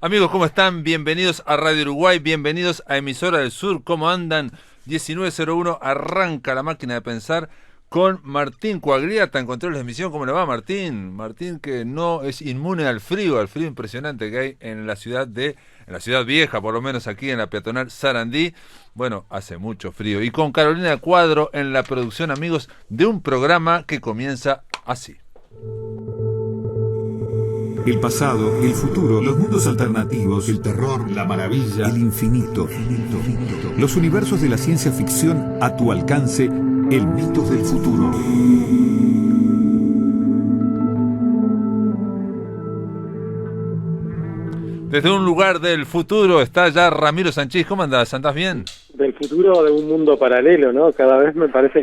Amigos, ¿cómo están? Bienvenidos a Radio Uruguay, bienvenidos a Emisora del Sur. ¿Cómo andan? 19:01, arranca la máquina de pensar con Martín Coagliata en control de emisión. ¿Cómo le va, Martín? Martín, que no es inmune al frío impresionante que hay en la ciudad vieja, por lo menos aquí en la peatonal Sarandí. Bueno, hace mucho frío. Y con Carolina Cuadro en la producción, amigos, de un programa que comienza así. El pasado, el futuro, los mundos alternativos, el terror, la maravilla, el infinito. Los universos de la ciencia ficción a tu alcance, el Mitos del Futuro. Desde un lugar del futuro está ya Ramiro Sánchez. ¿Cómo andás? ¿Andás bien? Del futuro de un mundo paralelo, ¿no? Cada vez me parece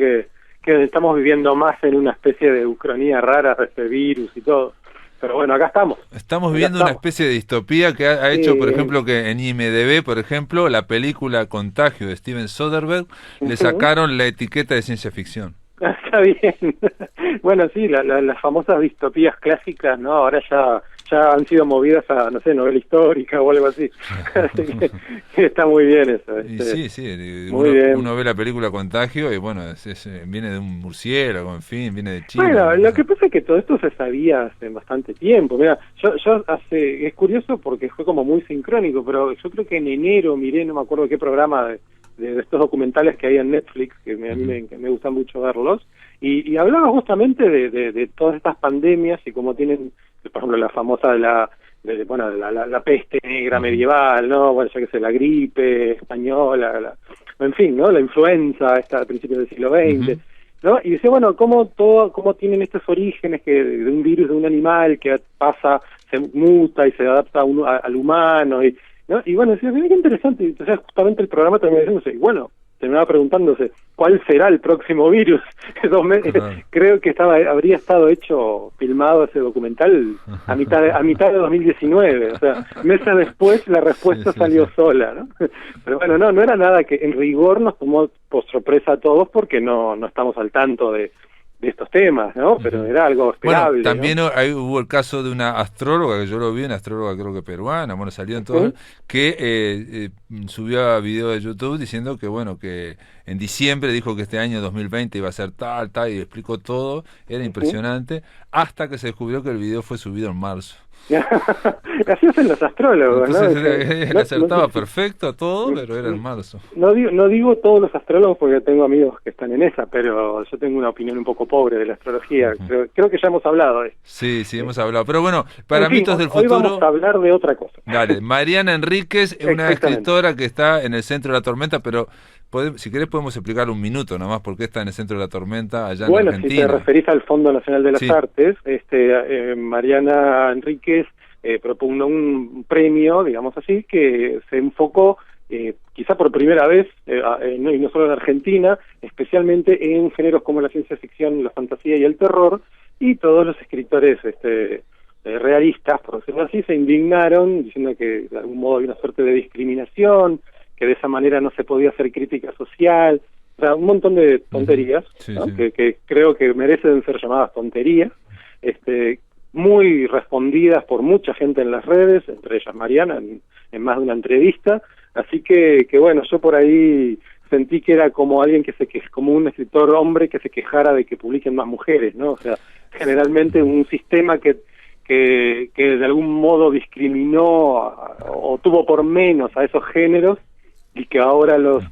que estamos viviendo más en una especie de ucronía rara de este virus y todo. Pero bueno, acá estamos. Estamos viviendo una especie de distopía que ha hecho, por ejemplo, que en IMDb, por ejemplo, la película Contagio de Steven Soderbergh, le sacaron la etiqueta de ciencia ficción. Está bien. Bueno, sí, las famosas distopías clásicas, ¿no? Ahora ya han sido movidas a, no sé, novela histórica o algo así. Así que está muy bien eso. Sí. Muy uno ve la película Contagio y bueno, viene de un murciélago, en fin, viene de China. Bueno, lo que pasa es que todo esto se sabía hace bastante tiempo. Mira, es curioso porque fue como muy sincrónico, pero yo creo que en enero miré, no me acuerdo qué programa de estos documentales que hay en Netflix, que a mí me gusta mucho verlos, y hablaba justamente de todas estas pandemias y cómo tienen, por ejemplo, la famosa la peste negra medieval, ¿no? Bueno, ya que sé, la gripe española, en fin, ¿no? La influenza, a principios del siglo XX, ¿no? Y dice, bueno, cómo tienen estos orígenes que de un virus de un animal que pasa, se muta y se adapta al humano, ¿no? Y bueno, decía, mira qué interesante. Entonces justamente el programa terminaba diciéndose, bueno, terminaba preguntándose cuál será el próximo virus. Creo que habría estado filmado ese documental a mitad de 2019, o sea, meses después la respuesta salió sola, ¿no? Pero bueno, no era nada que en rigor nos tomó por sorpresa a todos porque no estamos al tanto de estos temas, ¿no? Pero era algo esperable. Bueno, también, ¿no? Hubo el caso de una astróloga, que yo lo vi, una astróloga creo que peruana, bueno, salió en todo, que subió a video de YouTube diciendo que, bueno, que en diciembre dijo que este año 2020 iba a ser tal, y explicó todo, era impresionante, hasta que se descubrió que el video fue subido en marzo. Así hacen los astrólogos. Entonces, ¿no? Él acertaba perfecto todo, pero era en marzo. No digo todos los astrólogos porque tengo amigos que están en esa, pero yo tengo una opinión un poco pobre de la astrología. Creo que ya hemos hablado de eso. Sí, hemos hablado. Pero bueno, para Mitos del Futuro... Hoy vamos a hablar de otra cosa. Dale, Mariana Enríquez, una escritora que está en el centro de la tormenta, pero si querés podemos explicar un minuto nomás por qué está en el centro de la tormenta allá en Argentina. Bueno, si te referís al Fondo Nacional de las Artes, Mariana Enríquez propugnó un premio, digamos así, que se enfocó quizá por primera vez, y no solo en Argentina, especialmente en géneros como la ciencia ficción, la fantasía y el terror, y todos los escritores realistas, por decirlo así, se indignaron diciendo que de algún modo había una suerte de discriminación, que de esa manera no se podía hacer crítica social, o sea, un montón de tonterías, ¿no? Que creo que merecen ser llamadas tonterías, muy respondidas por mucha gente en las redes, entre ellas Mariana, en más de una entrevista, así que bueno, yo por ahí sentí que era como alguien como un escritor hombre que se quejara de que publiquen más mujeres, ¿no? O sea, generalmente un sistema que de algún modo discriminó o tuvo por menos a esos géneros y que ahora los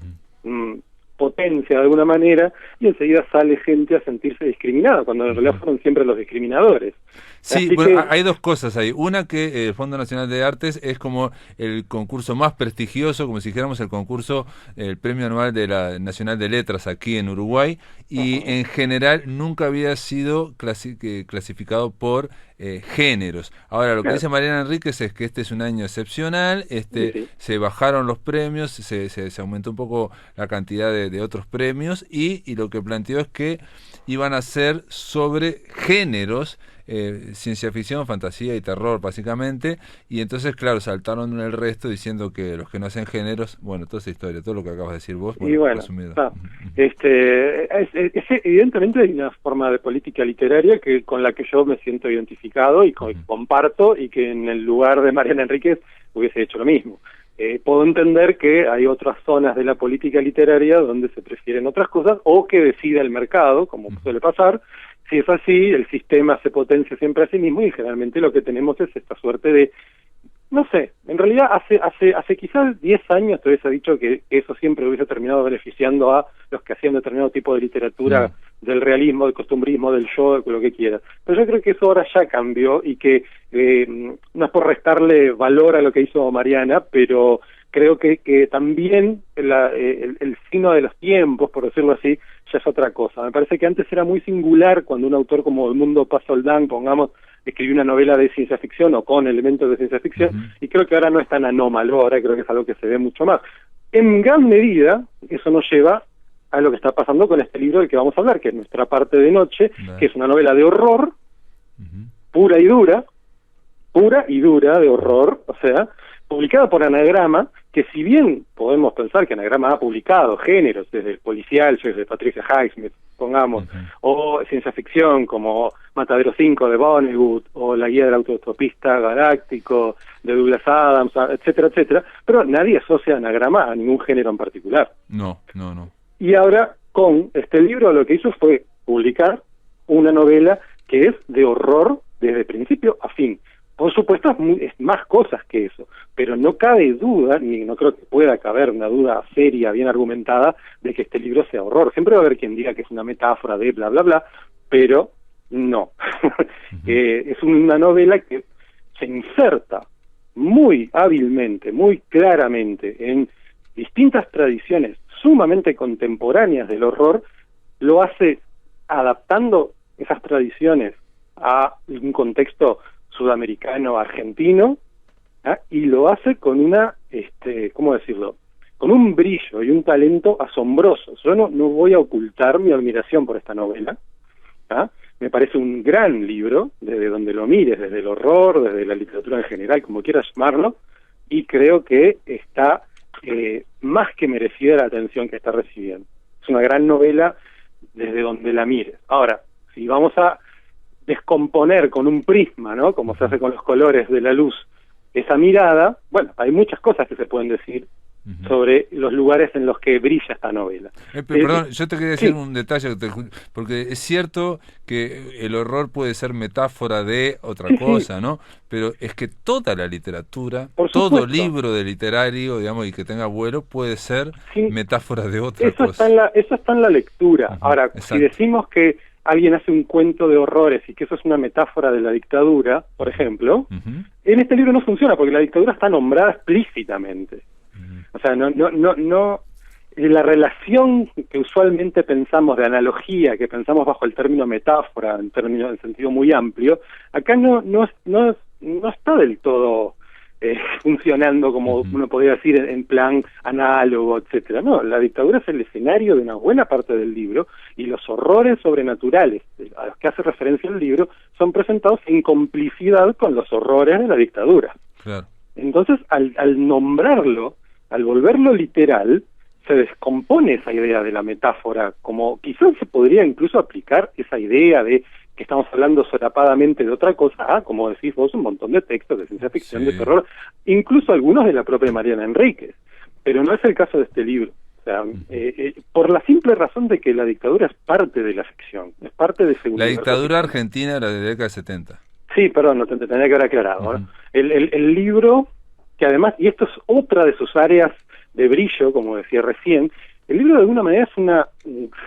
potencia de alguna manera, y enseguida sale gente a sentirse discriminada, cuando en realidad fueron siempre los discriminadores. Sí, bueno, hay dos cosas ahí. Una, que el Fondo Nacional de Artes es como el concurso más prestigioso, como si dijéramos el premio anual de la Nacional de Letras aquí en Uruguay, y en general nunca había sido clasificado por géneros. Ahora, lo que dice Mariana Enríquez es que este es un año excepcional, se bajaron los premios, se aumentó un poco la cantidad de otros premios, y lo que planteó es que iban a ser sobre géneros ciencia ficción, fantasía y terror básicamente, y entonces claro, saltaron en el resto diciendo que los que no hacen géneros, bueno, toda esa historia, todo lo que acabas de decir vos, y bueno, evidentemente hay una forma de política literaria con la que yo me siento identificado y comparto, y que en el lugar de Mariana Enríquez hubiese hecho lo mismo. Puedo entender que hay otras zonas de la política literaria donde se prefieren otras cosas, o que decida el mercado, como suele pasar. Si es así, el sistema se potencia siempre a sí mismo, y generalmente lo que tenemos es esta suerte de, no sé, en realidad hace quizás 10 años te hubiese dicho que eso siempre hubiese terminado beneficiando a los que hacían determinado tipo de literatura, del realismo, del costumbrismo, del show, lo que quiera. Pero yo creo que eso ahora ya cambió, y que no es por restarle valor a lo que hizo Mariana, pero creo que también el signo de los tiempos, por decirlo así, ya es otra cosa. Me parece que antes era muy singular cuando un autor como Edmundo Paz Soldán, pongamos, escribió una novela de ciencia ficción o con elementos de ciencia ficción, y creo que ahora no es tan anómalo, ahora creo que es algo que se ve mucho más. En gran medida, eso nos lleva a lo que está pasando con este libro del que vamos a hablar, que es Nuestra parte de noche, que es una novela de horror, pura y dura de horror, o sea, publicada por Anagrama, que si bien podemos pensar que Anagrama ha publicado géneros, desde el policial, desde Patricia Highsmith, pongamos, o ciencia ficción como Matadero 5 de Vonnegut, o La guía del autostopista galáctico de Douglas Adams, etcétera, etcétera, pero nadie asocia Anagrama a ningún género en particular. No. Y ahora, con este libro, lo que hizo fue publicar una novela que es de horror desde principio a fin. Por supuesto, es más cosas que eso, pero no cabe duda, ni no creo que pueda caber una duda seria, bien argumentada, de que este libro sea horror. Siempre va a haber quien diga que es una metáfora de bla, bla, bla, pero no. Es una novela que se inserta muy hábilmente, muy claramente en distintas tradiciones sumamente contemporáneas del horror, lo hace adaptando esas tradiciones a un contexto sudamericano, argentino, y lo hace con una, ¿cómo decirlo?, con un brillo y un talento asombroso. Yo no voy a ocultar mi admiración por esta novela, me parece un gran libro, desde donde lo mires, desde el horror, desde la literatura en general, como quieras llamarlo, y creo que está más que merecida la atención que está recibiendo. Es una gran novela desde donde la mires. Ahora, si vamos a descomponer con un prisma, ¿no?, como se hace con los colores de la luz, esa mirada, bueno, hay muchas cosas que se pueden decir sobre los lugares en los que brilla esta novela. Perdón, yo te quería decir un detalle, porque es cierto que el horror puede ser metáfora de otra cosa, ¿no? Pero es que toda la literatura, todo libro de literario, digamos, y que tenga vuelo, puede ser metáfora de otra cosa. Eso está en la lectura. Ahora, exacto. Si decimos que alguien hace un cuento de horrores y que eso es una metáfora de la dictadura, por ejemplo, en este libro no funciona, porque la dictadura está nombrada explícitamente. O sea, no la relación que usualmente pensamos de analogía, que pensamos bajo el término metáfora, en sentido muy amplio, acá no está del todo funcionando como uno podría decir en plan análogo, etcétera. No, la dictadura es el escenario de una buena parte del libro, y los horrores sobrenaturales a los que hace referencia el libro son presentados en complicidad con los horrores de la dictadura. Claro. Entonces, al nombrarlo, al volverlo literal, se descompone esa idea de la metáfora, como quizás se podría incluso aplicar esa idea de que estamos hablando solapadamente de otra cosa, como decís vos, un montón de textos de ciencia ficción, de terror, incluso algunos de la propia Mariana Enríquez, pero no es el caso de este libro. O sea, por la simple razón de que la dictadura es parte de la ficción, es parte de ese universo. La dictadura argentina era de la década de 70. Sí, perdón, no te tendría que haber aclarado, ¿no? El libro, que además, y esto es otra de sus áreas de brillo, como decía recién, el libro de alguna manera es una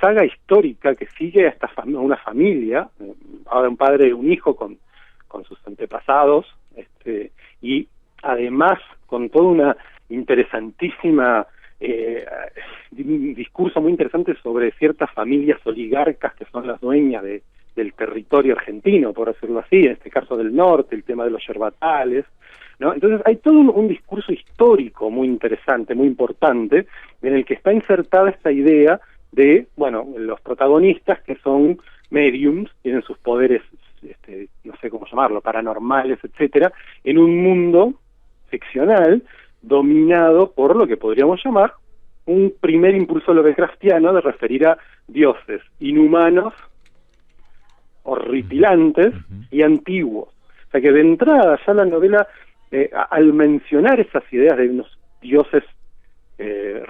saga histórica que sigue a una familia, ahora un padre y un hijo con sus antepasados, y además con toda una interesantísima, un discurso muy interesante sobre ciertas familias oligarcas que son las dueñas del territorio argentino, por decirlo así, en este caso del norte, el tema de los yerbatales, ¿no? Entonces hay todo un discurso histórico muy interesante, muy importante, en el que está insertada esta idea de, bueno, los protagonistas que son mediums, tienen sus poderes no sé cómo llamarlo, paranormales, etcétera, en un mundo ficcional dominado por lo que podríamos llamar un primer impulso lovecraftiano de referir a dioses inhumanos, horripilantes y antiguos. O sea que de entrada ya la novela, al mencionar esas ideas de unos dioses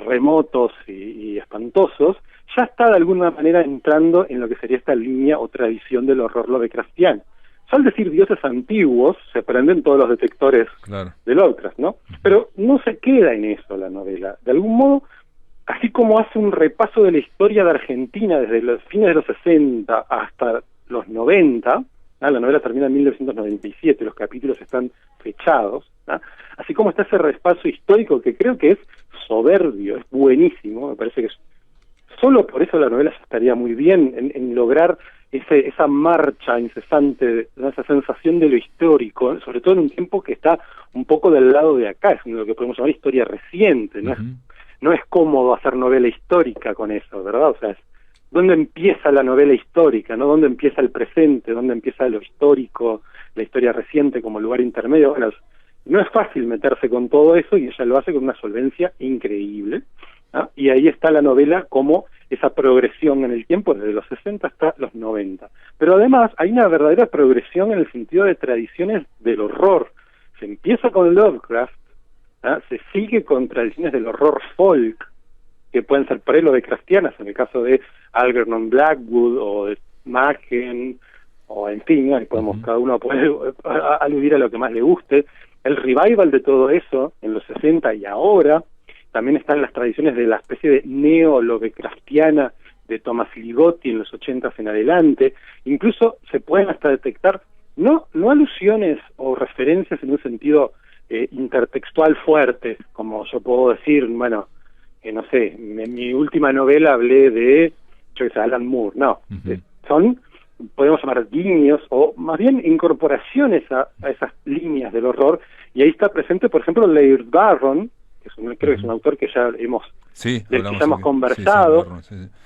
remotos y espantosos, ya está de alguna manera entrando en lo que sería esta línea o tradición del horror lovecraftiano. Ya al decir dioses antiguos, se prenden todos los detectores de Lovecraft, ¿no? Pero no se queda en eso la novela. De algún modo, así como hace un repaso de la historia de Argentina desde los fines de los 60 hasta los 90, la novela termina en 1997, los capítulos están fechados, ¿no? Así como está ese repaso histórico que creo que es soberbio, es buenísimo, me parece que solo por eso la novela ya estaría muy bien en lograr esa marcha incesante, esa sensación de lo histórico, sobre todo en un tiempo que está un poco del lado de acá, es lo que podemos llamar historia reciente, no es cómodo hacer novela histórica con eso, ¿verdad? O sea, es dónde empieza la novela histórica, ¿no? Dónde empieza el presente, dónde empieza lo histórico, la historia reciente como lugar intermedio. Bueno, no es fácil meterse con todo eso y ella lo hace con una solvencia increíble, ¿no? Y ahí está la novela como esa progresión en el tiempo desde los 60 hasta los 90. Pero además hay una verdadera progresión en el sentido de tradiciones del horror. Se empieza con Lovecraft, ¿no? Se sigue con tradiciones del horror folk, que pueden ser pre-lovecraftianas, en el caso de Algernon Blackwood o de Machen, o en fin, ahí podemos, cada uno puede aludir a lo que más le guste. El revival de todo eso en los 60 y ahora también están las tradiciones de la especie de neo-lovecraftiana de Thomas Ligotti en los 80 en adelante. Incluso se pueden hasta detectar no alusiones o referencias en un sentido intertextual fuerte, como yo puedo decir, bueno, no sé, en mi última novela hablé de, yo qué sé, Alan Moore, no, son, podemos llamar guiños, o más bien incorporaciones a esas líneas del horror, y ahí está presente, por ejemplo, Laird Barron, que creo que es un autor que ya hemos, del que ya hemos conversado,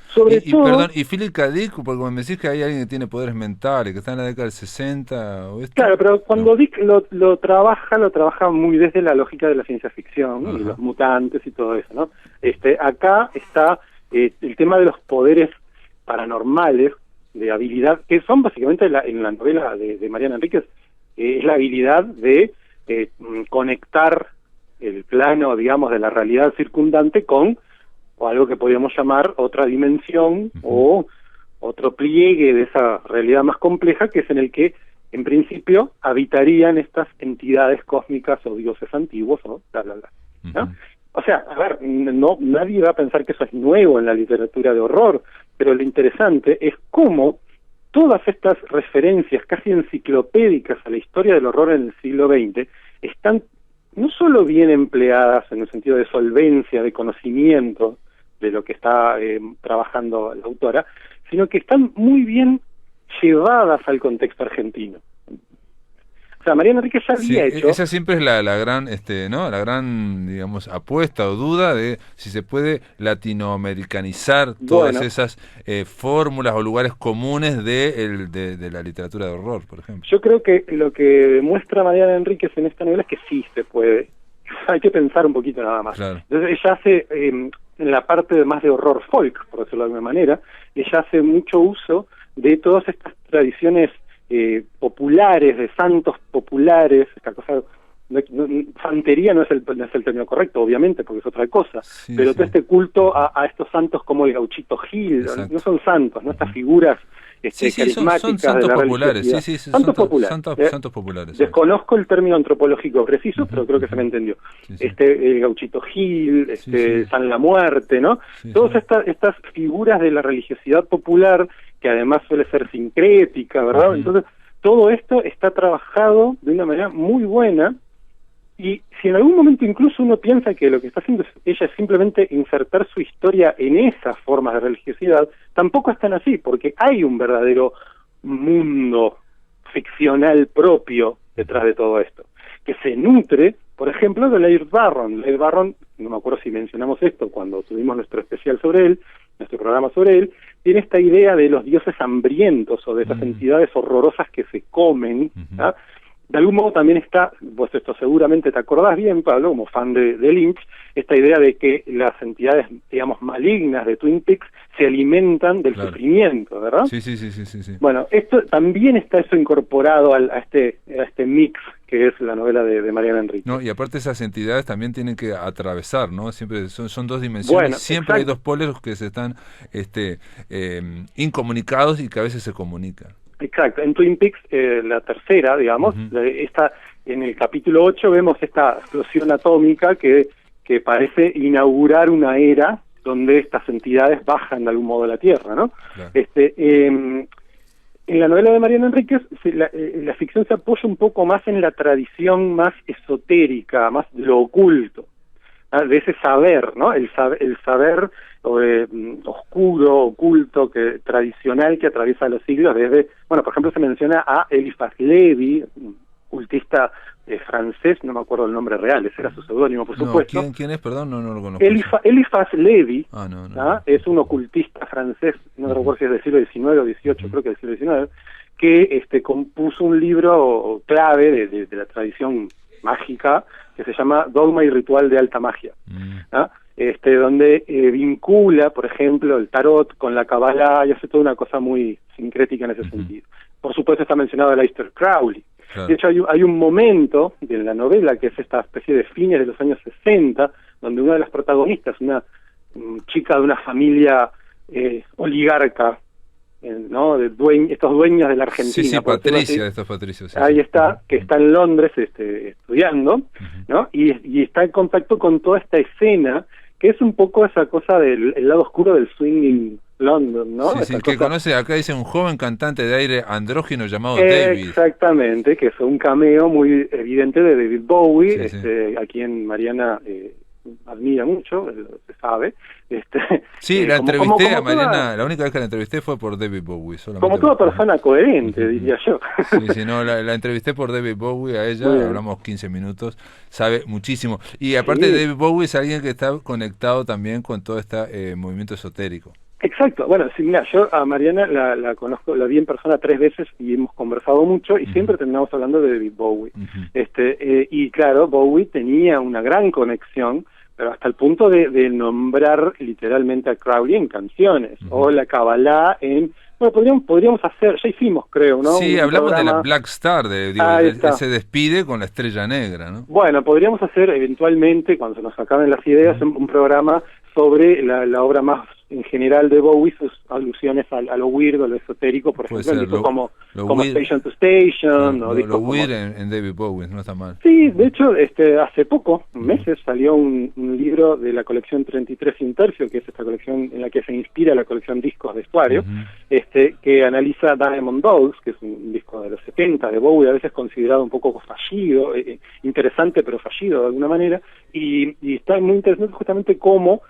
sobre todo... Perdón, y Philip K. Dick, porque me decís que hay alguien que tiene poderes mentales, que está en la década del 60, o Claro, pero cuando Dick lo trabaja muy desde la lógica de la ciencia ficción, ¿no? Y los mutantes y todo eso, ¿no? Acá está el tema de los poderes paranormales, de habilidad, que son básicamente en la novela de Mariana Enríquez, es la habilidad de conectar el plano, digamos, de la realidad circundante con o algo que podríamos llamar otra dimensión o otro pliegue de esa realidad más compleja, que es en el que, en principio, habitarían estas entidades cósmicas o dioses antiguos o bla, bla, bla, ¿no? O sea, a ver, nadie va a pensar que eso es nuevo en la literatura de horror, pero lo interesante es cómo todas estas referencias casi enciclopédicas a la historia del horror en el siglo XX están no solo bien empleadas en el sentido de solvencia, de conocimiento de lo que está trabajando la autora, sino que están muy bien llevadas al contexto argentino. O sea, Mariana Enríquez ya había hecho... Esa siempre es la gran, ¿no? La gran, digamos, apuesta o duda de si se puede latinoamericanizar todas esas fórmulas o lugares comunes de la literatura de horror, por ejemplo. Yo creo que lo que demuestra Mariana Enríquez en esta novela es que sí se puede. Hay que pensar un poquito nada más. Claro. Entonces ella hace, en la parte más de horror folk, por decirlo de alguna manera, ella hace mucho uso de todas estas tradiciones populares, de santos populares, esta cosa, santería no es el término correcto, obviamente, porque es otra cosa, pero todo este culto a estos santos como el Gauchito Gil, no son santos, no estas figuras carismáticas son santos de la populares, santos populares. Santos populares. Desconozco el término antropológico preciso, pero creo que se me entendió. El Gauchito Gil, San la Muerte, ¿no? Todas estas figuras de la religiosidad popular, que además suele ser sincrética, ¿verdad? Entonces, todo esto está trabajado de una manera muy buena, y si en algún momento incluso uno piensa que lo que está haciendo ella es simplemente insertar su historia en esas formas de religiosidad, tampoco es tan así, porque hay un verdadero mundo ficcional propio detrás de todo esto, que se nutre, por ejemplo, de Laird Barron. Laird Barron, no me acuerdo si mencionamos esto cuando tuvimos nuestro especial sobre él, nuestro programa sobre él, tiene esta idea de los dioses hambrientos o de esas entidades horrorosas que se comen, ¿ah? De algún modo también está, pues esto seguramente te acordás bien, Pablo, como fan de Lynch, esta idea de que las entidades, digamos, malignas de Twin Peaks se alimentan del sufrimiento, ¿verdad? Sí. Bueno, esto también está eso incorporado a este mix que es la novela de Mariana Enríquez. No, y aparte esas entidades también tienen que atravesar, ¿no? Siempre son dos dimensiones, bueno, siempre hay dos polos que se están incomunicados y que a veces se comunican. Exacto, en Twin Peaks, la tercera, digamos, en el capítulo 8 vemos esta explosión atómica que parece inaugurar una era donde estas entidades bajan de algún modo a la Tierra, ¿no? Claro. En la novela de Mariana Enríquez, la ficción se apoya un poco más en la tradición más esotérica, más de lo oculto, ¿no? De ese saber, ¿no? El saber oscuro, oculto, tradicional que atraviesa los siglos desde, bueno, por ejemplo se menciona a Eliphas Levi, un cultista francés, no me acuerdo el nombre real, ese era su seudónimo, por supuesto. ¿Quién es? Perdón, no lo conozco. Eliphas Levi, no. Es un ocultista francés, no recuerdo si es del siglo XIX o XVIII, creo que del siglo XIX, que compuso un libro clave de la tradición mágica que se llama Dogma y Ritual de Alta Magia, ¿no? Donde vincula, por ejemplo, el tarot con la Kabbalah y hace toda una cosa muy sincrética en ese sentido. Por supuesto está mencionado Aleister Crowley. Claro. De hecho hay un momento de la novela que es esta especie de fines de los años 60, donde una de las protagonistas, una chica de una familia oligarca, ¿no? Estos dueños de la Argentina. Sí, Patricia, de estos patricios. Sí, ahí está, que está en Londres estudiando, ¿no? Y está en contacto con toda esta escena, que es un poco esa cosa del lado oscuro del swinging London, ¿no? Sí, que conoce, acá dice un joven cantante de aire andrógino llamado David. Exactamente, que es un cameo muy evidente de David Bowie, a quien Mariana admira mucho, se sabe. Sí, la entrevisté a Mariana, la única vez que la entrevisté fue por David Bowie. Como toda persona coherente, diría yo. Sí, no, la entrevisté por David Bowie a ella, hablamos 15 minutos, sabe muchísimo. Y aparte David Bowie es alguien que está conectado también con todo este movimiento esotérico. Exacto, bueno, sí, mira, yo a Mariana la conozco, la vi en persona 3 veces y hemos conversado mucho y siempre terminamos hablando de David Bowie. Y claro, Bowie tenía una gran conexión, pero hasta el punto de nombrar literalmente a Crowley en canciones, o la Kabbalah en... Bueno, podríamos hacer, ya hicimos, creo, ¿no? Sí, hablamos de la Black Star, él se despide con la estrella negra, ¿no? Bueno, podríamos hacer eventualmente, cuando se nos acaben las ideas, un programa sobre la obra más en general de Bowie, sus alusiones a lo weird, a lo esotérico, por ejemplo, como Station to Station. Lo weird en David Bowie, no está mal. Sí, de hecho, hace poco, meses, salió un libro de la colección 33 y un tercio, que es esta colección en la que se inspira la colección Discos de Estuario, que analiza Diamond Dogs, que es un disco de los 70 de Bowie, a veces considerado un poco fallido, interesante pero fallido de alguna manera, y está muy interesante justamente cómo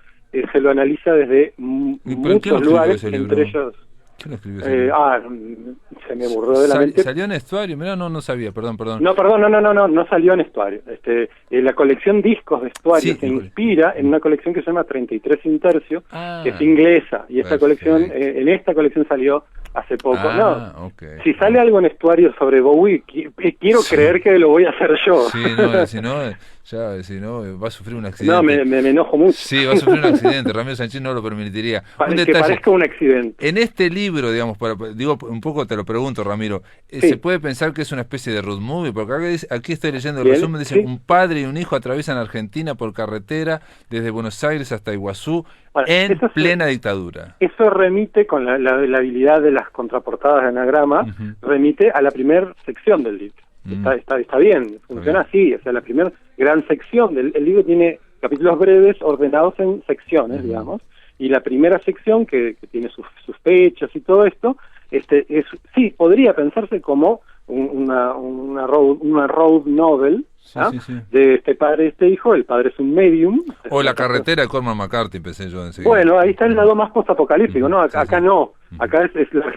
se lo analiza desde muchos lugares, entre ellos... ¿Quién lo escribió ese libro? Se me borró de la mente. ¿Salió en Estuario? Mirá, no sabía, perdón. No salió en Estuario. La colección Discos de Estuario se inspira en una colección que se llama 33 y un tercio, que es inglesa, y esta colección, en esta colección salió hace poco. Si sale algo en Estuario sobre Bowie, quiero creer que lo voy a hacer yo. Sí, si no, va a sufrir un accidente. No, me enojo mucho. Sí, va a sufrir un accidente. Ramiro Sánchez no lo permitiría. Que parezca un accidente. En este libro, digamos, digo un poco te lo pregunto, Ramiro, ¿se puede pensar que es una especie de road movie? Porque aquí estoy leyendo el resumen, dice, un padre y un hijo atraviesan Argentina por carretera desde Buenos Aires hasta Iguazú en plena dictadura. Eso remite, con la habilidad de las contraportadas de anagrama, remite a la primera sección del libro. Está bien, funciona así, o sea, la primera gran sección el libro tiene capítulos breves ordenados en secciones, digamos, y la primera sección que tiene sus fechas y todo esto, sí, podría pensarse como una road novel, de este padre y este hijo. El padre es un medium. O la carretera de Cormac McCarthy, pensé yo enseguida. Bueno, ahí está el lado más postapocalíptico, ¿no? Acá no. Acá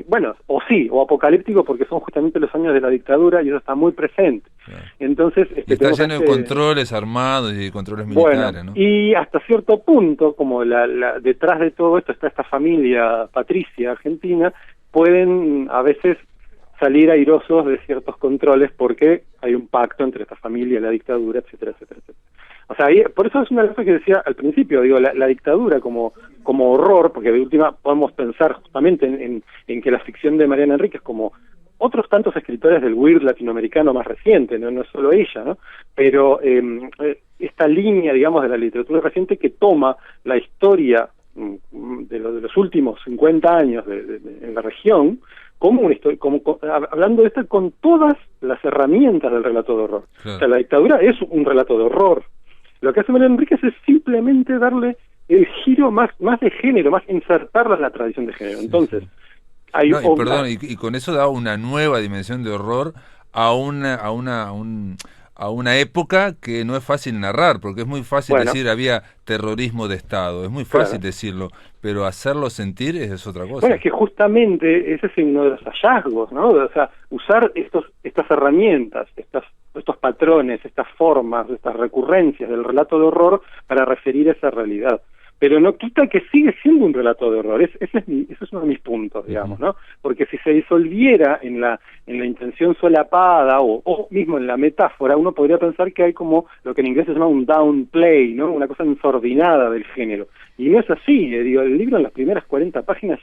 bueno, o apocalíptico, porque son justamente los años de la dictadura y eso está muy presente. Claro. Entonces, está lleno de controles armados y controles militares, ¿no? Y hasta cierto punto, como detrás de todo esto está esta familia patricia argentina, pueden a veces salir airosos de ciertos controles porque hay un pacto entre esta familia y la dictadura, etcétera, etcétera, etcétera. O sea, por eso es una cosa que decía al principio, digo, la dictadura como horror, porque de última podemos pensar justamente en que la ficción de Mariana Enríquez, como otros tantos escritores del weird latinoamericano más reciente, no es solo ella, ¿no? Pero esta línea, digamos, de la literatura reciente que toma la historia de los últimos 50 años en la región, como una historia, hablando de esto con todas las herramientas del relato de horror. Claro. O sea, la dictadura es un relato de horror. Lo que hace Mariana Enríquez es simplemente darle el giro más de género, más insertarla en la tradición de género. Entonces, hay y con eso da una nueva dimensión de horror a una época que no es fácil narrar, porque es muy fácil decir había terrorismo de Estado, es muy fácil decirlo, pero hacerlo sentir es otra cosa. Bueno, es que justamente ese es uno de los hallazgos, ¿no? O sea, usar estas herramientas, estos patrones, estas formas, estas recurrencias del relato de horror para referir a esa realidad. Pero no quita que sigue siendo un relato de horror. Ese es uno de mis puntos, digamos, ¿no? Porque si se disolviera en la intención solapada o mismo en la metáfora, uno podría pensar que hay como lo que en inglés se llama un downplay, ¿no? Una cosa ensordinada del género. Y no es así, digo, el libro en las primeras 40 páginas,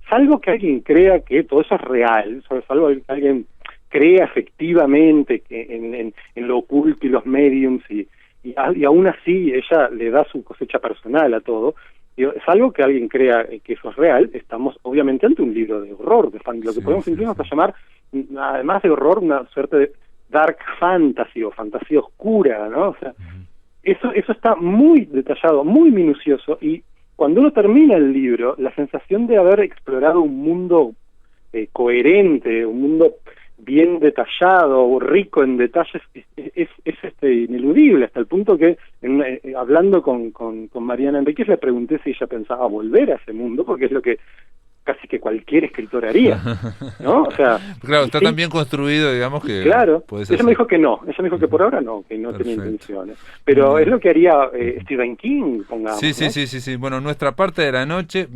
salvo que alguien crea que todo eso es real, salvo que alguien crea efectivamente que en lo oculto y los mediums y aún así ella le da su cosecha personal a todo. Es algo que alguien crea que eso es real. Estamos obviamente ante un libro de horror, lo que podemos incluso hasta llamar, además de horror, una suerte de dark fantasy o fantasía oscura, ¿no? O sea, eso está muy detallado, muy minucioso, y cuando uno termina el libro, la sensación de haber explorado un mundo coherente, un mundo bien detallado, rico en detalles, es ineludible, hasta el punto que hablando con Mariana Enríquez le pregunté si ella pensaba volver a ese mundo, porque es lo que casi que cualquier escritor haría, ¿no? O sea, claro, está tan bien construido, digamos, que claro, ella me dijo que no, ella me dijo que por ahora no, que no tenía intenciones, pero es lo que haría Stephen King, pongamos. Sí. Bueno, nuestra parte de noche,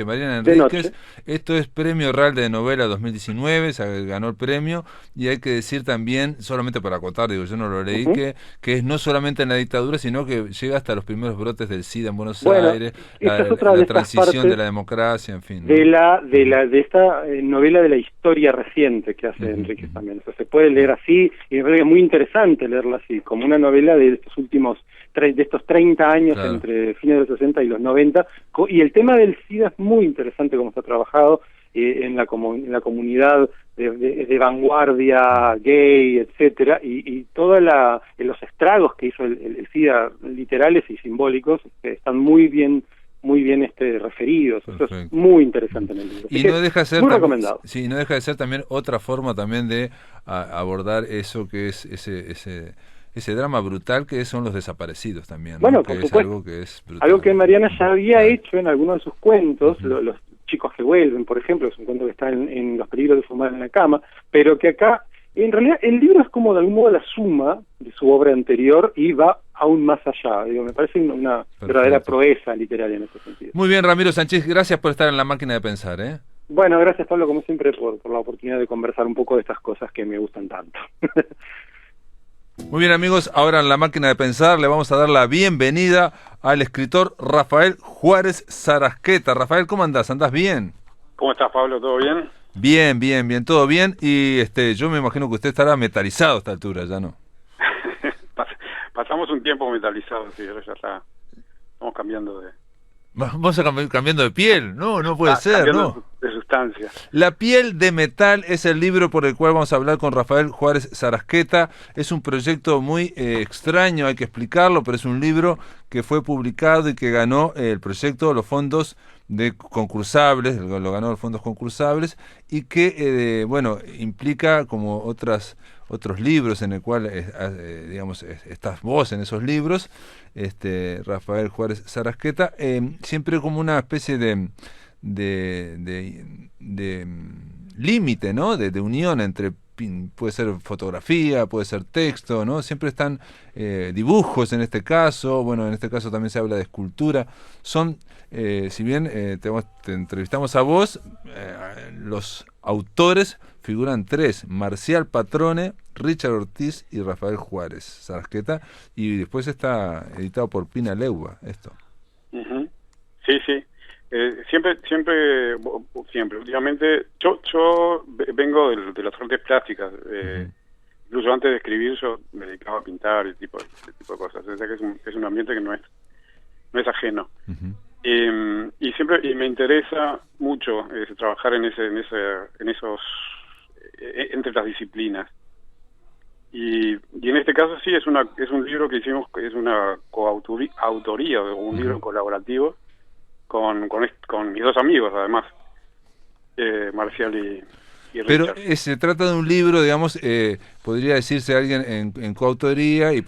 Mariana Enríquez, esto es Premio Real de Novela 2019, ganó el premio, y hay que decir también, solamente para acotar, digo, yo no lo leí, que es no solamente en la dictadura, sino que llega hasta los primeros brotes del SIDA en Buenos Aires, la transición de la democracia, en fin. De esta novela de la historia reciente que hace Enríquez también. O sea, se puede leer así, y me parece que es muy interesante leerla así, como una novela de estos últimos de estos 30 años, claro, entre fines de los 60 y los 90, y el tema del SIDA es muy interesante como está trabajado en la comunidad de vanguardia gay, etcétera, y todos los estragos que hizo el SIDA, literales y simbólicos, están muy bien referidos. Perfecto. Eso es muy interesante en el libro. Y no deja de ser muy recomendado. Sí, no deja de ser también otra forma también de abordar eso que es ese drama brutal que son los desaparecidos también, ¿no? Bueno, que por es supuesto. algo que es brutal. Algo que Mariana ya había hecho en algunos de sus cuentos, los chicos que vuelven, por ejemplo, es un cuento que está en Los peligros de fumar en la cama, pero que acá, en realidad, el libro es como de algún modo la suma de su obra anterior y va aún más allá. Digo, me parece una verdadera proeza literaria en ese sentido. Muy bien, Ramiro Sánchez, gracias por estar en La Máquina de Pensar, ¿eh? Bueno, gracias, Pablo, como siempre, por la oportunidad de conversar un poco de estas cosas que me gustan tanto. Muy bien, amigos, ahora en La Máquina de Pensar le vamos a dar la bienvenida al escritor Rafael Juárez Sarasqueta. Rafael, ¿cómo andás? ¿Andás bien? ¿Cómo estás, Pablo? ¿Todo bien? Bien, todo bien. Y yo me imagino que usted estará metalizado a esta altura, ¿ya no? Pasamos un tiempo metalizado, sí, ahora ya estamos cambiando de... Vamos cambiando de piel, no puede ser, ¿no? De sustancia. La piel de metal es el libro por el cual vamos a hablar con Rafael Juárez Sarasqueta. Es un proyecto muy extraño, hay que explicarlo, pero es un libro que fue publicado y que ganó el proyecto los fondos de concursables, lo ganó los fondos concursables, y que, implica como otros libros en el cual, estás vos en esos libros, Rafael Juárez Sarasqueta, siempre como una especie de límite, ¿no? De unión entre, puede ser fotografía, puede ser texto, ¿no? Siempre están dibujos en este caso, bueno, en este caso también se habla de escultura. Son, si bien te entrevistamos a vos, los autores figuran 3, Marcial Patrone, Richard Ortiz y Rafael Juárez Sarasqueta, y después está editado por Pina Legua, esto. Uh-huh. Sí, sí. Siempre, últimamente, yo vengo de las artes plásticas, incluso antes de escribir yo me dedicaba a pintar ese tipo de cosas, o sea que es un ambiente que no es ajeno. Uh-huh. Y me interesa mucho trabajar en esos entre las disciplinas. Y en este caso sí es un libro que hicimos, es una coautoría, un libro colaborativo con mis 2 amigos, además, Marcial y Richard. Pero se trata de un libro, digamos, podría decirse alguien en coautoría, y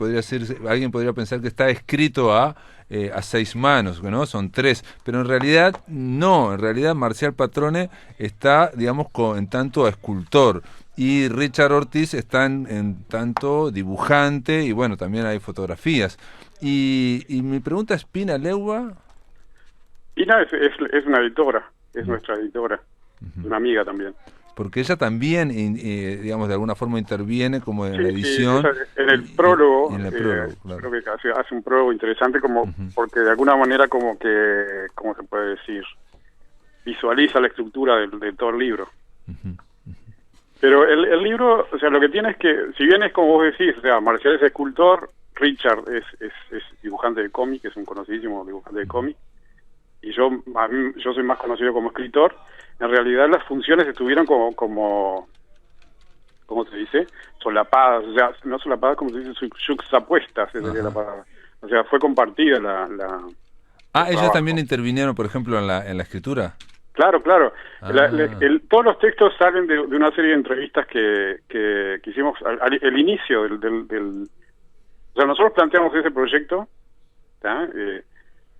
alguien podría pensar que está escrito a 6 manos, ¿no? Son 3, pero en realidad no, en realidad Marcial Patrone está, digamos, en tanto escultor, y Richard Ortiz está en tanto dibujante, y bueno, también hay fotografías. Y mi pregunta es, ¿Pina Legua? Pina es una editora, es nuestra editora, una amiga también. Porque ella también, digamos, de alguna forma interviene como en la edición. Sí, en el prólogo, claro. Creo que hace un prólogo interesante porque de alguna manera como que, ¿cómo se puede decir? Visualiza la estructura de todo el libro. Pero el libro, o sea, lo que tiene es que, si bien es como vos decís, o sea, Marcial es escultor, Richard es dibujante de cómic, es un conocidísimo dibujante de cómic, y yo soy más conocido como escritor. En realidad las funciones estuvieron como ¿cómo se dice? Solapadas, o sea, no solapadas, como se dice, juxtapuestas, esa sería la palabra. O sea, fue compartida ellas también intervinieron, por ejemplo, en la escritura. Claro. Todos los textos salen de una serie de entrevistas que hicimos al inicio del... O sea, nosotros planteamos ese proyecto,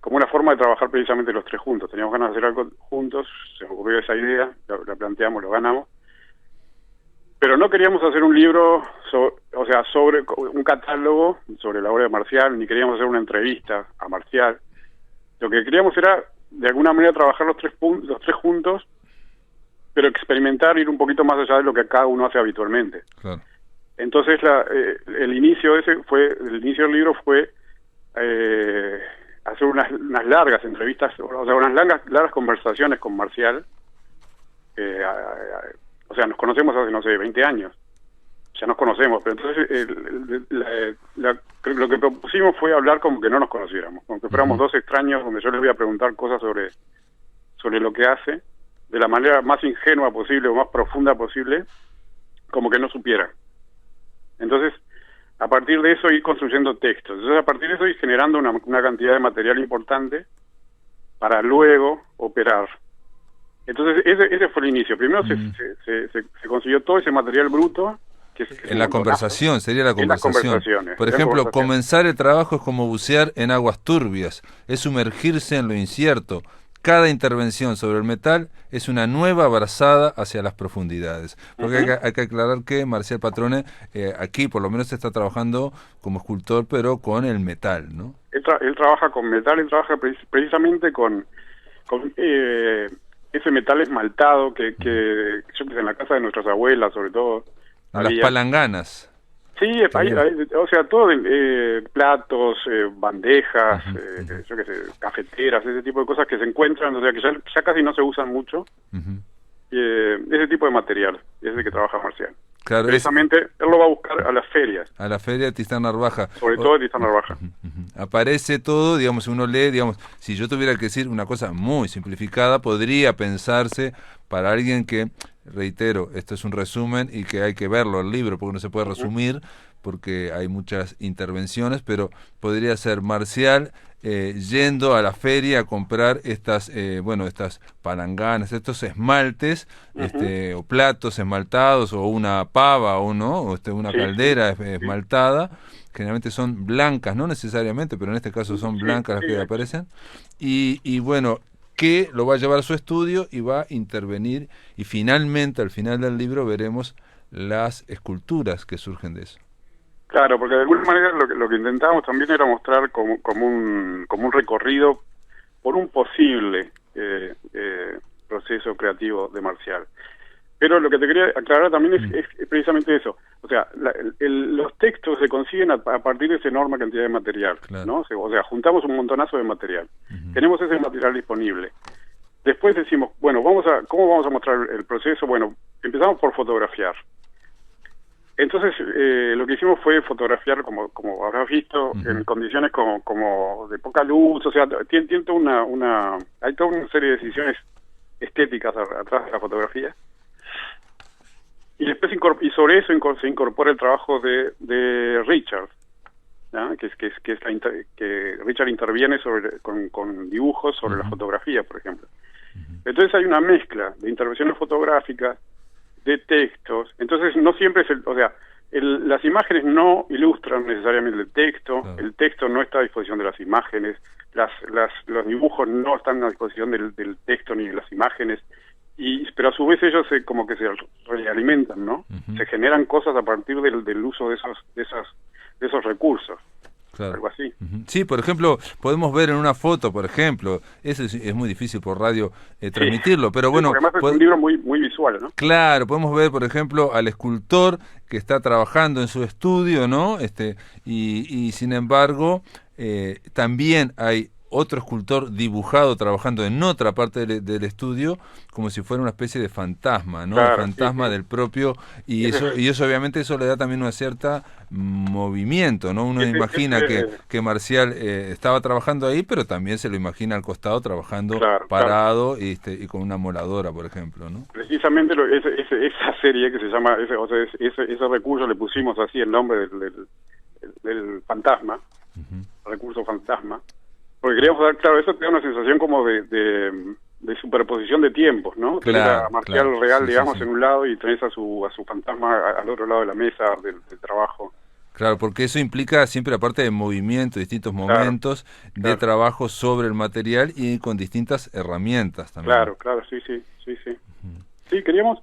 como una forma de trabajar precisamente los 3 juntos. Teníamos ganas de hacer algo juntos, se nos ocurrió esa idea, la planteamos, lo ganamos. Pero no queríamos hacer un libro, sobre un catálogo sobre la obra de Marcial, ni queríamos hacer una entrevista a Marcial. Lo que queríamos era, de alguna manera, trabajar los tres juntos, pero experimentar, ir un poquito más allá de lo que cada uno hace habitualmente. Claro. Entonces, el inicio del libro fue hacer unas largas entrevistas, o sea, unas largas conversaciones con Marcial. O sea, nos conocemos hace, no sé, 20 años. Ya nos conocemos, pero entonces lo que propusimos fue hablar como que no nos conociéramos, como que fuéramos 2 extraños, donde yo les voy a preguntar cosas sobre lo que hace, de la manera más ingenua posible o más profunda posible, como que no supiera. Entonces, a partir de eso ir construyendo textos. Entonces, a partir de eso ir generando una cantidad de material importante para luego operar. Entonces, ese fue el inicio. Primero se consiguió todo ese material bruto. Que en la conversación, sería la conversación. Por ejemplo, comenzar el trabajo es como bucear en aguas turbias, es sumergirse en lo incierto. Cada intervención sobre el metal es una nueva brazada hacia las profundidades. Porque hay que aclarar que Marcial Patrone aquí por lo menos está trabajando como escultor, pero con el metal, ¿no? Él trabaja con metal, él trabaja precisamente con ese metal esmaltado que yo que sé, en la casa de nuestras abuelas, sobre todo. Las palanganas. Sí, o sea, todo, platos, bandejas, yo qué sé, cafeteras, ese tipo de cosas que se encuentran, o sea, que ya casi no se usan mucho. Ese tipo de material, es el que trabaja Marcial. Claro, precisamente, él lo va a buscar a las ferias. A la feria de Tristán Narvaja. Sobre todo de Tristán Narvaja. Aparece todo, digamos, uno lee, digamos, si yo tuviera que decir una cosa muy simplificada, podría pensarse para alguien que, reitero, esto es un resumen y que hay que verlo el libro, porque no se puede resumir, porque hay muchas intervenciones, pero podría ser Marcial yendo a la feria a comprar estas palanganas, estos esmaltes, o platos esmaltados, o una pava, o una caldera esmaltada. Generalmente son blancas, no necesariamente, pero en este caso son blancas las que aparecen. Y bueno, que lo va a llevar a su estudio y va a intervenir, y finalmente, al final del libro, veremos las esculturas que surgen de eso. Claro, porque de alguna manera lo que intentábamos también era mostrar como un recorrido por un posible proceso creativo de Marcial. Pero lo que te quería aclarar también es precisamente eso. O sea, los textos se consiguen a partir de esa enorme cantidad de material, claro, ¿no? O sea, juntamos un montonazo de material. Tenemos ese material disponible. Después decimos, bueno, ¿cómo vamos a mostrar el proceso? Bueno, empezamos por fotografiar. Entonces, lo que hicimos fue fotografiar, como habrás visto, en condiciones como de poca luz. O sea, tiene hay toda una serie de decisiones estéticas atrás de la fotografía. Y después sobre eso se incorpora el trabajo de Richard, ¿no? que Richard interviene con dibujos sobre la fotografía, por ejemplo. Entonces hay una mezcla de intervenciones fotográficas, de textos. Entonces no siempre las imágenes no ilustran necesariamente el texto. Claro. El texto no está a disposición de las imágenes, los dibujos no están a disposición del texto ni de las imágenes. Pero a su vez ellos como que se realimentan, ¿no? Se generan cosas a partir del uso de esos recursos. Claro. Algo así. Sí, por ejemplo, podemos ver en una foto, por ejemplo, eso es muy difícil por radio transmitirlo, pero bueno... Sí, además es un libro muy visual, ¿no? Claro, podemos ver, por ejemplo, al escultor que está trabajando en su estudio, ¿no? Y sin embargo, también hay otro escultor dibujado trabajando en otra parte del estudio, como si fuera una especie de fantasma, ¿no? Claro, el fantasma del propio, y eso obviamente eso le da también una cierta movimiento, ¿no? Uno imagina que Marcial estaba trabajando ahí, pero también se lo imagina al costado trabajando parado. Y con una moladora, por ejemplo, ¿no? Precisamente esa serie que se llama, ese recurso le pusimos así el nombre del fantasma, recurso fantasma, porque queríamos dar, claro, eso te da una sensación como de superposición de tiempos, ¿no? Claro, tenés a Marcial real, digamos, en un lado, y tenés a su fantasma al otro lado de la mesa del trabajo. Claro, porque eso implica siempre, aparte de movimiento, distintos momentos de trabajo sobre el material y con distintas herramientas también. Claro, sí. Sí, queríamos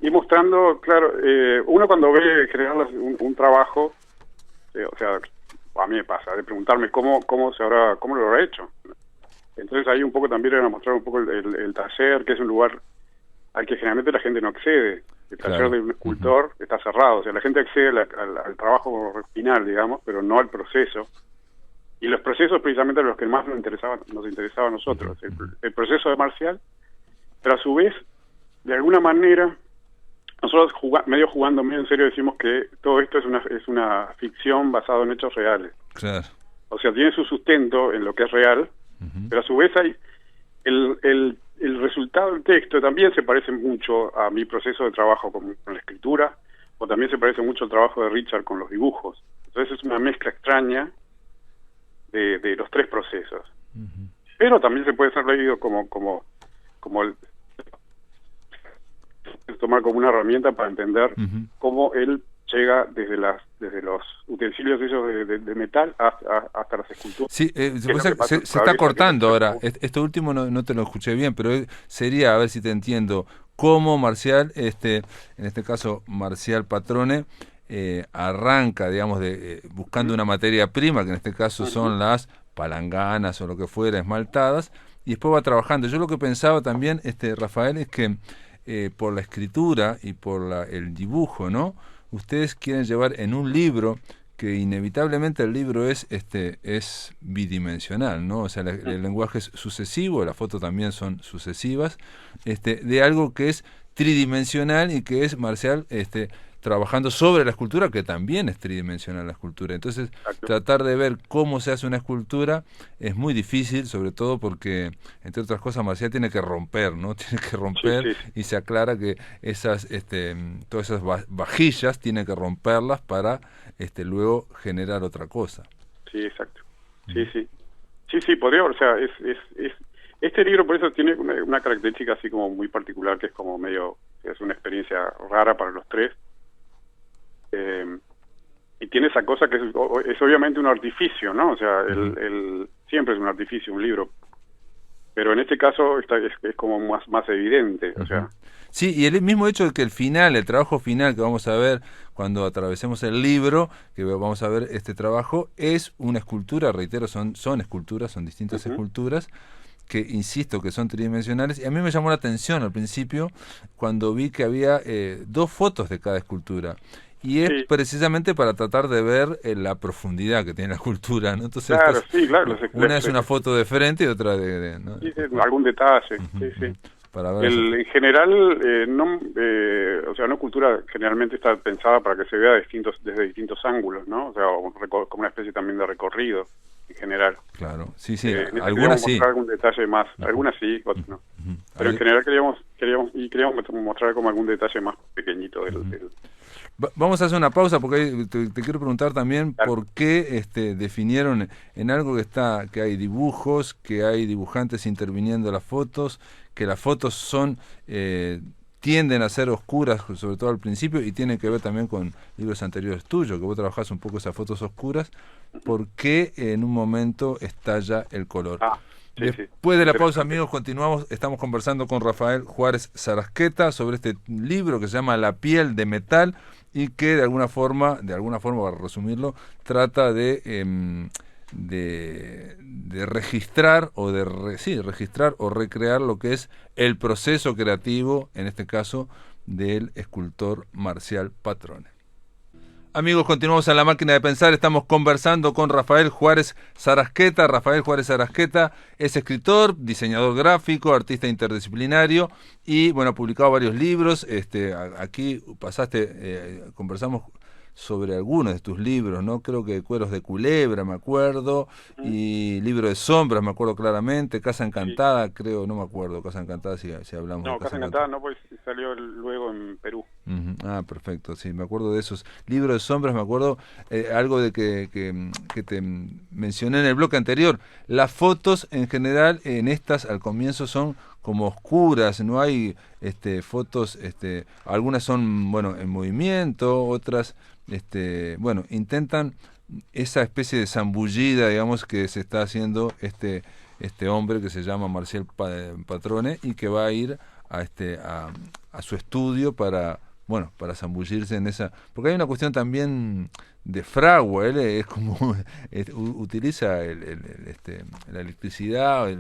ir mostrando, claro, uno cuando ve generar un trabajo, o sea, a mí me pasa, de preguntarme cómo lo habrá hecho. Entonces ahí un poco también era mostrar un poco el taller, que es un lugar al que generalmente la gente no accede. El taller de un escultor está cerrado, o sea, la gente accede al trabajo final, digamos, pero no al proceso. Y los procesos precisamente eran los que más nos interesaba a nosotros. El proceso de Marcial, pero a su vez, de alguna manera, nosotros medio en serio decimos que todo esto es una ficción basada en hechos reales. Claro. O sea, tiene su sustento en lo que es real, pero a su vez hay el resultado del texto también se parece mucho a mi proceso de trabajo con la escritura, o también se parece mucho al trabajo de Richard con los dibujos. Entonces es una mezcla extraña de los tres procesos. Pero también se puede ser leído como tomar como una herramienta para entender cómo él llega desde los utensilios esos de metal hasta las esculturas. Sí, se está cortando ahora. Esto último no te lo escuché bien, pero sería, a ver si te entiendo, cómo Marcial, en este caso Marcial Patrone, arranca, digamos, buscando una materia prima, que en este caso son las palanganas o lo que fuera, esmaltadas, y después va trabajando. Yo lo que pensaba también, Rafael, es que por la escritura y por el dibujo, ¿no? Ustedes quieren llevar en un libro que inevitablemente el libro es bidimensional, ¿no? O sea, el lenguaje es sucesivo, las fotos también son sucesivas, de algo que es tridimensional y que es Marcial trabajando sobre la escultura, que también es tridimensional la escultura. Entonces, tratar de ver cómo se hace una escultura es muy difícil, sobre todo porque, entre otras cosas, Marcial tiene que romper, ¿no? Tiene que romper, y se aclara que todas esas vajillas tiene que romperlas para luego generar otra cosa. Sí, exacto. Sí, podría, o sea, este libro por eso tiene una característica así como muy particular, que es como es una experiencia rara para los tres. Y tiene esa cosa que es obviamente un artificio, ¿no? O sea, siempre es un artificio, un libro. pero en este caso es como más evidente, o sea. Sí, y el mismo hecho de que el trabajo final que vamos a ver cuando atravesemos el libro, que vamos a ver este trabajo, es una escultura, reitero, son esculturas, son distintas esculturas, que insisto que son tridimensionales, y a mí me llamó la atención al principio cuando vi que había 2 fotos de cada escultura. Y es precisamente para tratar de ver la profundidad que tiene la escultura, ¿no? Entonces, claro. Una es una foto de frente y otra ¿no? Sí, algún detalle, sí. Para ver en general, o sea, una escultura generalmente está pensada para que se vea desde distintos ángulos, ¿no? O sea, como una especie también de recorrido, en general. Claro, sí, algunas sí. Mostrar algún detalle más, algunas sí, otras no. Pero en general queríamos mostrar como algún detalle más pequeñito del Vamos a hacer una pausa porque te quiero preguntar también por qué definieron en algo que hay dibujos, que hay dibujantes interviniendo en las fotos, que las fotos tienden a ser oscuras, sobre todo al principio, y tienen que ver también con libros anteriores tuyos, que vos trabajás un poco esas fotos oscuras. ¿Por qué en un momento estalla el color? Después de la pausa, amigos, continuamos. Estamos conversando con Rafael Juárez Sarasqueta sobre este libro que se llama La piel de metal y que de alguna forma, para resumirlo, trata de registrar registrar o recrear lo que es el proceso creativo, en este caso, del escultor Marcial Patrone. Amigos, continuamos en La Máquina de Pensar. Estamos conversando con Rafael Juárez Sarasqueta. Rafael Juárez Sarasqueta es escritor, diseñador gráfico, artista interdisciplinario y, bueno, ha publicado varios libros. Aquí conversamos sobre algunos de tus libros, ¿no? Creo que Cueros de Culebra, me acuerdo, y Libro de Sombras, me acuerdo claramente, Casa Encantada, creo, no me acuerdo, Casa Encantada, si hablamos de Casa Encantada no, pues salió luego en Perú. Ah, perfecto, sí, me acuerdo de esos. Libro de Sombras, me acuerdo algo de que te mencioné en el bloque anterior. Las fotos, en general, en estas, al comienzo, son como oscuras, no hay fotos, algunas son, bueno, en movimiento, otras, intentan esa especie de zambullida, digamos, que se está haciendo este hombre que se llama Marcial Patrone y que va a ir a su estudio para zambullirse en esa, porque hay una cuestión también de fragua. Él es como utiliza la electricidad,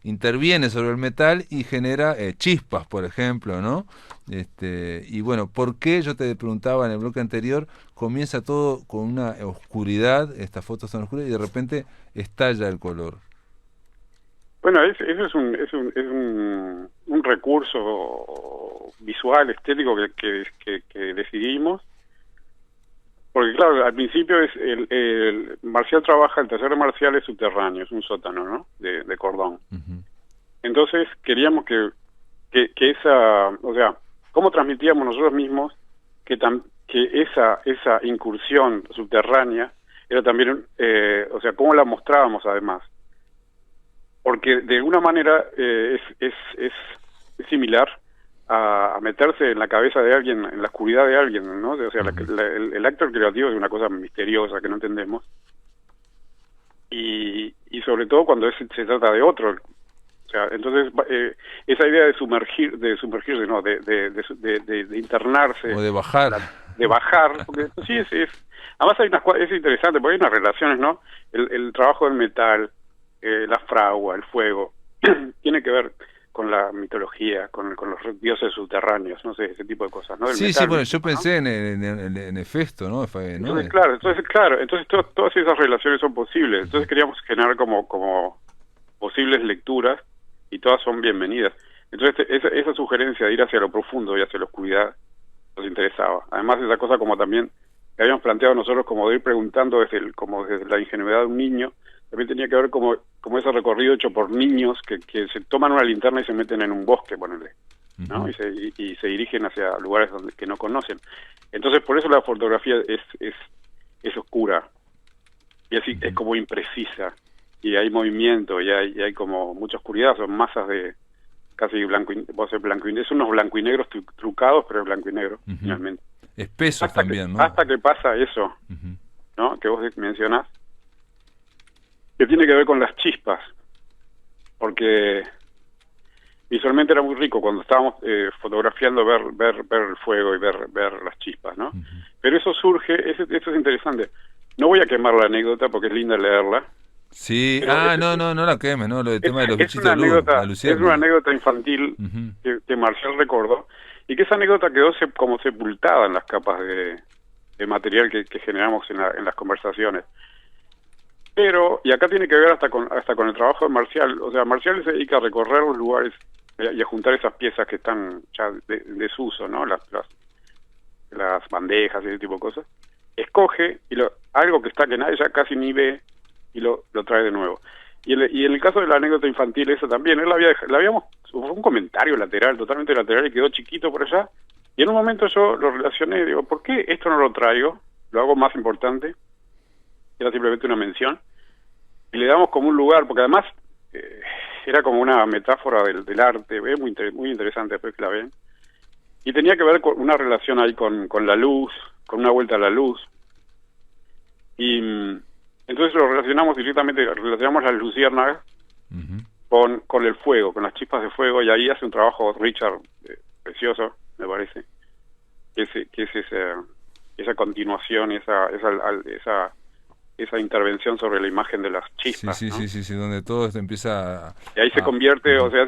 interviene sobre el metal y genera chispas, por ejemplo, ¿no? Y bueno, ¿por qué? Yo te preguntaba en el bloque anterior, comienza todo con una oscuridad, estas fotos son oscuras y de repente estalla el color. Bueno, eso es un recurso visual, estético que decidimos, porque claro, al principio el Marcial trabaja, el taller de Marcial es subterráneo, es un sótano, ¿no? De cordón. Entonces queríamos que esa, o sea, ¿cómo transmitíamos nosotros mismos que esa incursión subterránea era también, o sea, cómo la mostrábamos además? Porque de alguna manera es similar a meterse en la cabeza de alguien, en la oscuridad de alguien, ¿no? O sea, el acto creativo es una cosa misteriosa que no entendemos. Y sobre todo cuando se trata de otro. O sea, entonces esa idea de sumergirse, no, de internarse. O de bajar. De bajar, porque sí además es interesante, porque hay unas relaciones, ¿no? El trabajo del metal, la fragua, el fuego, tiene que ver con la mitología, con los dioses subterráneos, no sé, ese tipo de cosas, ¿no? Sí, bueno, yo pensé en Hefesto, ¿no? Entonces, entonces todas esas relaciones son posibles. Entonces queríamos generar como posibles lecturas y todas son bienvenidas. Entonces esa sugerencia de ir hacia lo profundo y hacia la oscuridad nos interesaba. Además, esa cosa como también que habíamos planteado nosotros, como de ir preguntando desde la ingenuidad de un niño, también tenía que ver como ese recorrido hecho por niños que se toman una linterna y se meten en un bosque, ponele, ¿no? Y se dirigen hacia lugares que no conocen. Entonces, por eso la fotografía es oscura y así es como imprecisa, y hay movimiento y hay como mucha oscuridad, son masas de casi blanco y es unos blanco y negros trucados, pero es blanco y negro finalmente. Espesos también, ¿no? Hasta que pasa eso, ¿no? Que vos mencionás, que tiene que ver con las chispas. porque visualmente era muy rico cuando estábamos fotografiando ver el fuego y ver las chispas, ¿no? Pero eso surge, eso es interesante. No voy a quemar la anécdota porque es linda leerla. Sí, no la queme, ¿no? Lo del tema de los bichitos de luz, la es una anécdota infantil que Marcial recordó, y que esa anécdota quedó como sepultada en las capas de material que generamos en las conversaciones. Pero, y acá tiene que ver hasta con el trabajo de Marcial. O sea, Marcial se dedica a recorrer los lugares y a juntar esas piezas que están ya de desuso, ¿no? Las bandejas y ese tipo de cosas. Escoge algo que nadie ya casi ni ve y lo trae de nuevo. Y en el caso de la anécdota infantil, eso también, él fue un comentario lateral, totalmente lateral, y quedó chiquito por allá. Y en un momento yo lo relacioné, digo, ¿por qué esto no lo traigo? Lo hago más importante. Era simplemente una mención. Y le damos como un lugar, porque además era como una metáfora del arte, muy interesante después que la ven. Y tenía que ver con una relación ahí con la luz, con una vuelta a la luz. Y entonces lo relacionamos las luciérnagas con el fuego, con las chispas de fuego, y ahí hace un trabajo Richard precioso, me parece, que es esa continuación, esa intervención sobre la imagen de las chispas. Sí, ¿no? sí, donde todo esto empieza y ahí se convierte, o sea,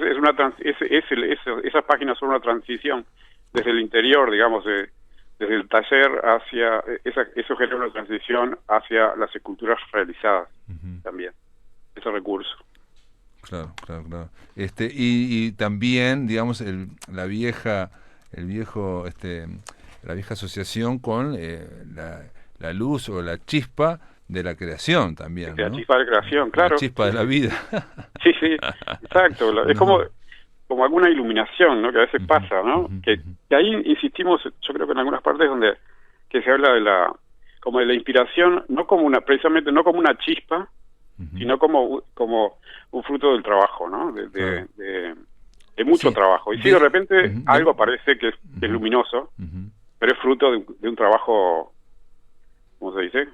esas páginas son una transición desde el interior, digamos, desde el taller hacia, eso genera una transición hacia las esculturas realizadas también, ese recurso. Claro. Y también, digamos, la vieja asociación con la luz o la chispa de la creación también, ¿no? La chispa de la creación, claro. La chispa de la vida. Sí, exacto. Es como alguna iluminación, ¿no? Que a veces pasa, ¿no? Que ahí insistimos, yo creo que en algunas partes que se habla de la inspiración, precisamente no como una chispa, sino como un fruto del trabajo, ¿no? De mucho trabajo. Y si de repente algo aparece que es luminoso, pero es fruto de un trabajo, ¿cómo se dice?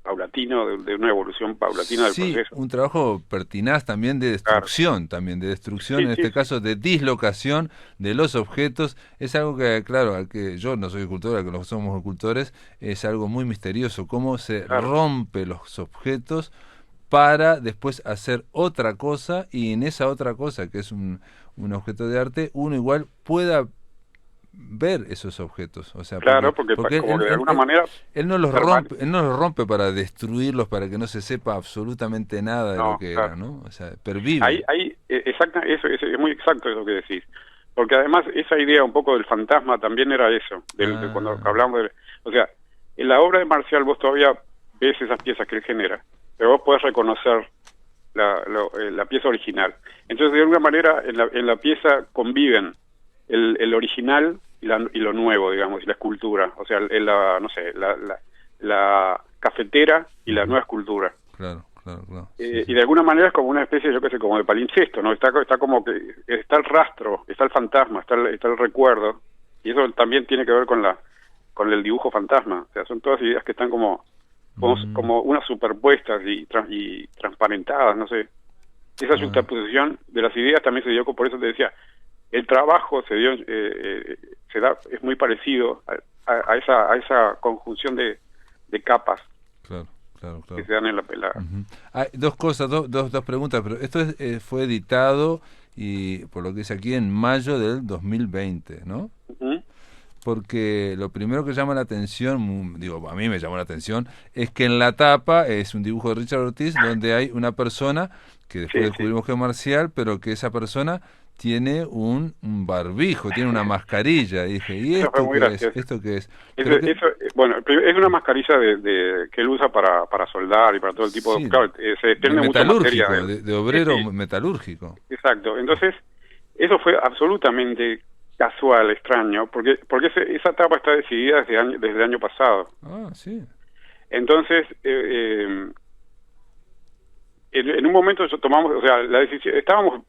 Paulatino, de una evolución paulatina del proceso. Un trabajo pertinaz también de destrucción, en este caso de dislocación de los objetos. Es algo que, claro, al que yo no soy escultor, al que no somos escultores, es algo muy misterioso, cómo se rompe los objetos para después hacer otra cosa, y en esa otra cosa, que es un objeto de arte, uno igual pueda ver esos objetos, o sea, porque como de alguna manera él no los rompe para destruirlos, para que no se sepa absolutamente nada de lo que era, ¿no? O sea, pervive. Ahí eso es muy exacto eso que decís, porque además esa idea un poco del fantasma también era eso, de cuando hablamos o sea, en la obra de Marcial vos todavía ves esas piezas que él genera, pero vos podés reconocer la pieza original. Entonces, de alguna manera, en la pieza conviven el original y lo nuevo, digamos, y la escultura. O sea, la cafetera y la nueva escultura. Claro. Y de alguna manera es como una especie, yo qué sé, como de palincesto, ¿no? Está como que está el rastro, está el fantasma, está el recuerdo. Y eso también tiene que ver con el dibujo fantasma. O sea, son todas ideas que están como unas superpuestas y transparentadas, no sé. Esa juxtaposición de las ideas también se dio, por eso te decía, el trabajo es muy parecido a esa conjunción de capas. Claro. Que se dan en la pelada. Hay dos cosas, dos preguntas, pero esto fue editado, y por lo que dice aquí, en mayo del 2020, ¿no? Porque lo primero que llama la atención, a mí me llamó la atención, es que en la tapa es un dibujo de Richard Ortiz donde hay una persona que después descubrimos que es Marcial, pero que esa persona tiene un barbijo, tiene una mascarilla. Y dije, ¿y esto qué es? ¿Esto qué es? Bueno, es una mascarilla que él usa para soldar y para todo el tipo de... Claro, se desprende mucha materia. De obrero metalúrgico. Exacto. Entonces, eso fue absolutamente casual, extraño, porque esa etapa está decidida desde el año pasado. Sí. Entonces, en un momento tomamos, o sea, la decisión, estábamos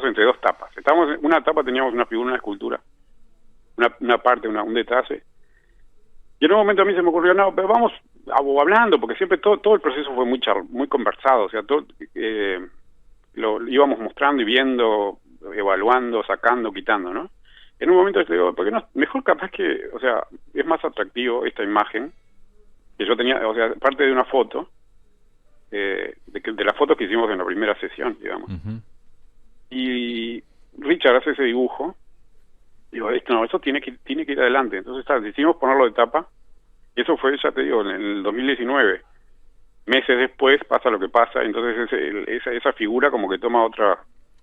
entre dos tapas. En una etapa teníamos una figura, una escultura, una parte, un detalle. Y en un momento a mí se me ocurrió, no, pero vamos hablando, porque siempre todo el proceso fue muy conversado, o sea, lo íbamos mostrando y viendo, evaluando, sacando, quitando, ¿no? En un momento le digo, ¿por qué no? Mejor capaz que, o sea, es más atractivo esta imagen que yo tenía, o sea, parte de una foto, de la foto que hicimos en la primera sesión, digamos. Y Richard hace ese dibujo, digo, eso tiene que ir adelante. Entonces decidimos ponerlo de tapa, y eso fue, ya te digo, en el 2019. Meses después pasa lo que pasa, entonces esa figura como que toma otra...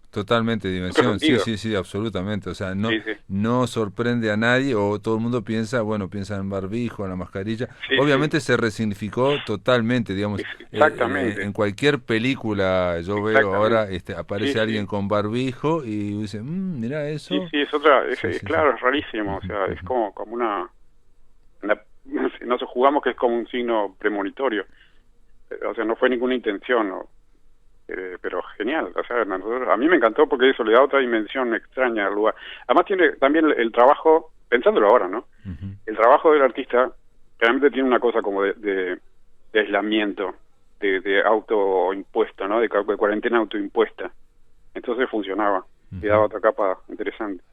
Totalmente dimensión, sí, absolutamente. O sea, no sorprende a nadie, o todo el mundo piensa en barbijo, en la mascarilla. Obviamente se resignificó totalmente, digamos. Exactamente. En cualquier película yo veo ahora aparece alguien con barbijo y dice, mirá eso. Sí, es otra, claro, es rarísimo, o sea, es como una no sé, jugamos que es como un signo premonitorio. O sea, no fue ninguna intención, ¿no? Pero genial, o sea, a mí me encantó porque eso le da otra dimensión extraña al lugar. Además tiene también el trabajo, pensándolo ahora, ¿no? El trabajo del artista realmente tiene una cosa como de aislamiento, de autoimpuesto, ¿no? De cuarentena autoimpuesta. Entonces funcionaba, y daba otra capa interesante.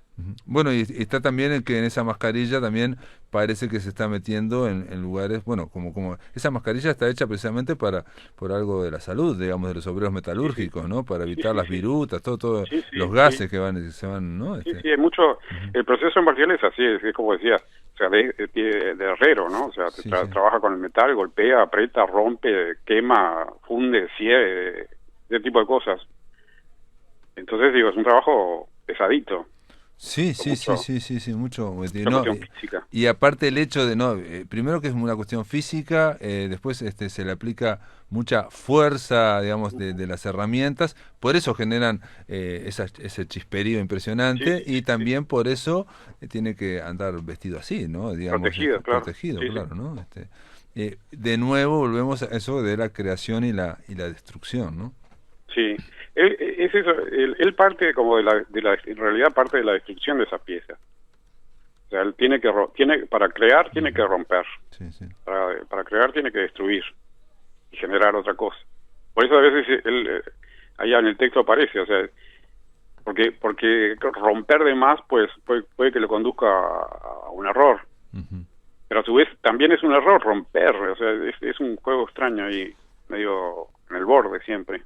Bueno, y está también el que en esa mascarilla también parece que se está metiendo en lugares, bueno, como esa mascarilla está hecha precisamente por algo de la salud, digamos, de los obreros metalúrgicos, ¿no? Para evitar las virutas, todo los gases que se van, ¿no? Sí, hay mucho, el proceso en parcial es así, es como decía, o sea, de herrero, ¿no? O sea, trabaja con el metal, golpea, aprieta, rompe, quema, funde, ciega, ese tipo de cosas. Entonces, digo, es un trabajo pesadito. Sí, mucho. Y aparte el hecho de, primero que es una cuestión física, después se le aplica mucha fuerza, digamos, de las herramientas, por eso generan ese chisperío impresionante, y también por eso tiene que andar vestido así, ¿no? Digamos, protegido, claro, ¿no? De nuevo volvemos a eso de la creación y la destrucción, ¿no? Sí. Es eso, él parte como en realidad parte de la destrucción de esa pieza. O sea, él para crear tiene que romper. Para crear tiene que destruir y generar otra cosa. Por eso a veces él allá en el texto aparece, o sea, porque romper de más pues puede que lo conduzca a un error. Pero a su vez también es un error romper, o sea, es un juego extraño ahí, medio en el borde siempre.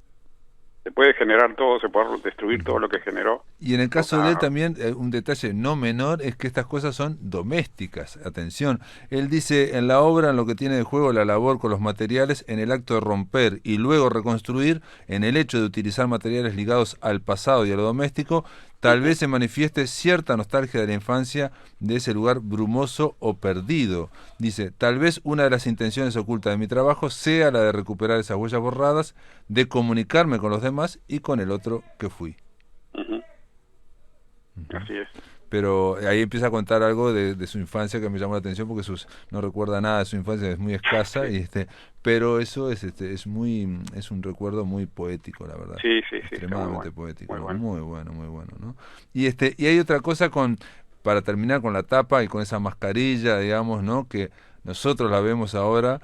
Se puede generar todo, se puede destruir todo lo que generó. Y en el caso de él también, un detalle no menor es que estas cosas son domésticas. Atención, él dice en la obra, en lo que tiene de juego la labor con los materiales, en el acto de romper y luego reconstruir, en el hecho de utilizar materiales ligados al pasado y a lo doméstico, tal vez se manifieste cierta nostalgia de la infancia de ese lugar brumoso o perdido. Dice, tal vez una de las intenciones ocultas de mi trabajo sea la de recuperar esas huellas borradas, de comunicarme con los demás y con el otro que fui. Así es. Pero ahí empieza a contar algo de su infancia que me llamó la atención porque no recuerda nada de su infancia, es muy escasa, pero eso es un recuerdo muy poético, la verdad. Sí, extremadamente poético, muy bueno, ¿no? Y hay otra cosa para terminar con la tapa y con esa mascarilla, digamos, ¿no? Que nosotros la vemos ahora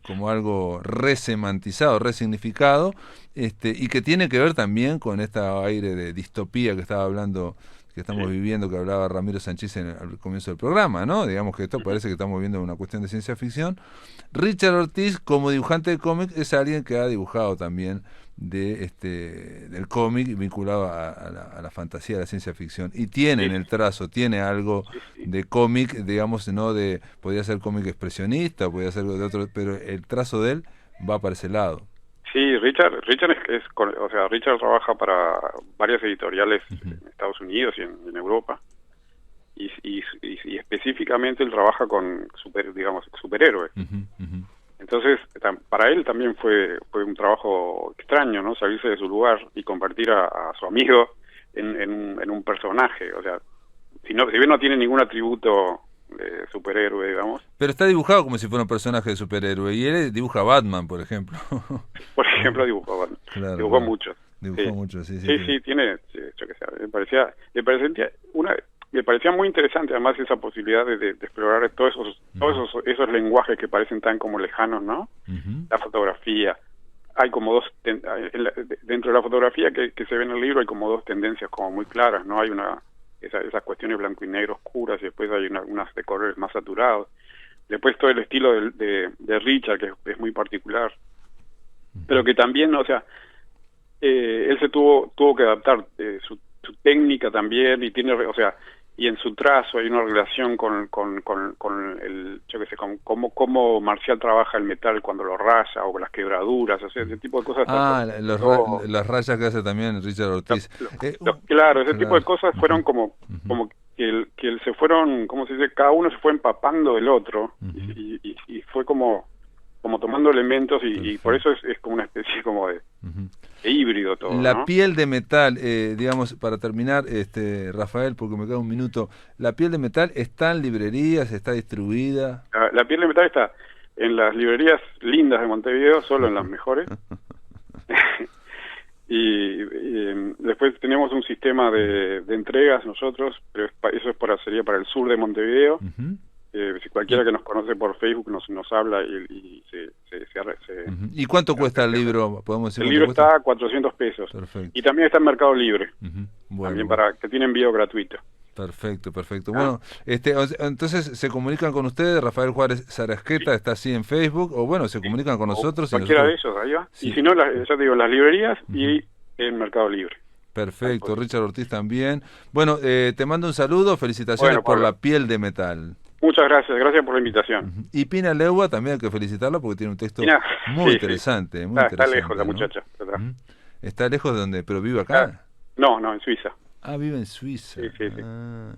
como algo resemantizado, resignificado, y que tiene que ver también con este aire de distopía que estamos viviendo, que hablaba Ramiro Sánchez al comienzo del programa, ¿no? Digamos que esto parece que estamos viendo una cuestión de ciencia ficción. Richard Ortiz, como dibujante de cómic, es alguien que ha dibujado también del cómic vinculado a la fantasía, a la ciencia ficción, y tiene en el trazo, tiene algo de cómic, digamos, podría ser cómic expresionista, podría ser de otro, pero el trazo de él va para ese lado. Sí, Richard Richard trabaja para varias editoriales en Estados Unidos y en Europa, y específicamente él trabaja con superhéroes. Entonces, para él también fue un trabajo extraño, ¿no? Salirse de su lugar y convertir a su amigo en un personaje. O sea, si bien no tiene ningún atributo de superhéroe, digamos. Pero está dibujado como si fuera un personaje de superhéroe, y él dibuja a Batman, por ejemplo. Por ejemplo, dibujó a Batman. Claro, dibujó mucho. Dibujó mucho, sí. Sí, tiene, yo qué sé, me parecía muy interesante además esa posibilidad de explorar todos esos lenguajes que parecen tan como lejanos, ¿no? La fotografía, hay como dos, dentro de la fotografía que se ve en el libro hay como dos tendencias como muy claras, ¿no? Hay esas cuestiones blanco y negro oscuras y después hay unas de colores más saturados. Después todo el estilo de Richard, que es muy particular, pero que también, o sea, él se tuvo que adaptar su técnica también, y tiene, o sea, y en su trazo hay una relación con el, yo qué sé, con cómo Marcial trabaja el metal cuando lo raya, o con las quebraduras, o sea, ese tipo de cosas. Las rayas que hace también Richard Ortiz. Claro, ese tipo de cosas fueron como que se fueron, ¿cómo se dice? Cada uno se fue empapando del otro, y fue como tomando elementos, y por eso es como una especie como de híbrido todo, La ¿no? piel de metal, digamos, para terminar, Rafael, porque me queda un minuto, la piel de metal está en librerías, está distribuida. La piel de metal está en las librerías lindas de Montevideo, solo en las mejores. y después tenemos un sistema de entregas nosotros, pero eso sería para el sur de Montevideo. Si cualquiera que nos conoce por Facebook nos habla y se ¿Y cuánto cuesta el libro? ¿Podemos decir? El libro está a 400 pesos. Perfecto. Y también está en Mercado Libre. Bueno, también para que tiene envío gratuito. Perfecto. Bueno, entonces se comunican con ustedes, Rafael Juárez Sarasqueta está así en Facebook, o bueno, se comunican con nosotros. Cualquiera de ellos, ahí va. Sí. Y si no, ya te digo, las librerías y en Mercado Libre. Perfecto, Richard Ortiz también. Bueno, te mando un saludo, felicitaciones por La piel de metal. Muchas gracias por la invitación. Y Pina Legua también hay que felicitarla porque tiene un texto muy interesante. Muy está lejos la muchacha. ¿Está lejos de donde? ¿Pero vive acá? No, en Suiza. Ah, vive en Suiza. Sí.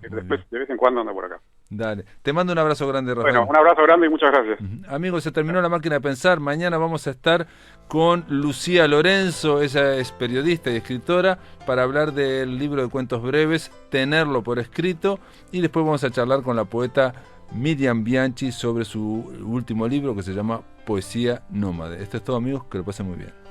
Después, de vez en cuando anda por acá. Dale. Te mando un abrazo grande, Rafael. Bueno, un abrazo grande y muchas gracias. Amigos, se terminó La Máquina de Pensar. Mañana vamos a estar con Lucía Lorenzo, ella es periodista y escritora, para hablar del libro de cuentos breves, Tenerlo por escrito, y después vamos a charlar con la poeta Miriam Bianchi sobre su último libro que se llama Poesía Nómade. Esto es todo, amigos, que lo pasen muy bien.